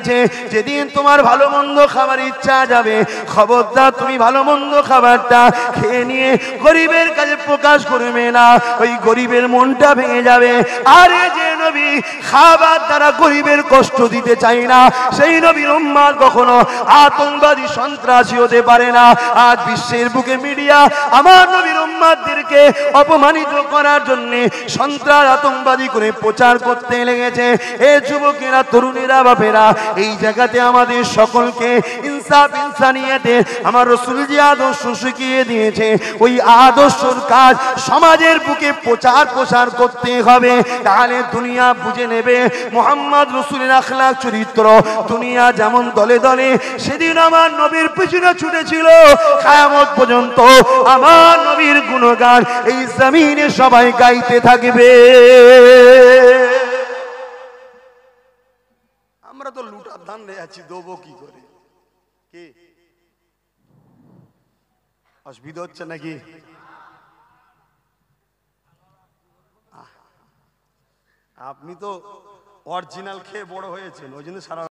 দিয়েছে যেদিন তোমার ভালো মন্দ খাবার ইচ্ছা যাবে খবরদার তুমি ভালো মন্দ খাবারটা খেয়ে নিয়ে গরিবের কাছে প্রকাশ করবে না, ওই গরিবের মনটা ভেঙে যাবে। আরে যে নবী খাবার দ্বারা গরিবের কষ্ট দিতে চাই না, সেই নবীর উম্মত কখনো আতঙ্কবাদী সন্ত্রাসী হতে পারে না। আজ বিশ্বের বুকে মিডিয়া আমার নবীর উম্মতদেরকে অপমানিত করার জন্য সন্ত্রাস আতঙ্কবাদী করে প্রচার করতে লেগেছে। এ যুবকেরা, তরুণেরা, বাপেরা, এই জায়গাতে আমাদের সকলকে ইনসাফ ইনসানিয়তে আমার রাসূল যে আদর্শ শিখিয়ে দিয়েছে, ওই আদর্শর কাজ সমাজের বুকে প্রচার করতে হবে। তাহলে দুনিয়া বুঝে নেবে মুহাম্মদ রাসূলের আখলাক চরিত্র। দুনিয়া যেমন দলে দলে সেদিন আমার নবীর পিছনে ছুটেছিল, কিয়ামত পর্যন্ত আমার নবীর গুণগান এই জমিনে সবাই গাইতে থাকবে। আমরা তো লুটার ধান্দে আছি, দেবো কি করে? কি অসুবিধা হচ্ছে নাকি? আপনি তো অরিজিনাল খেয়ে বড় হয়েছেন, ওই জন্য সারা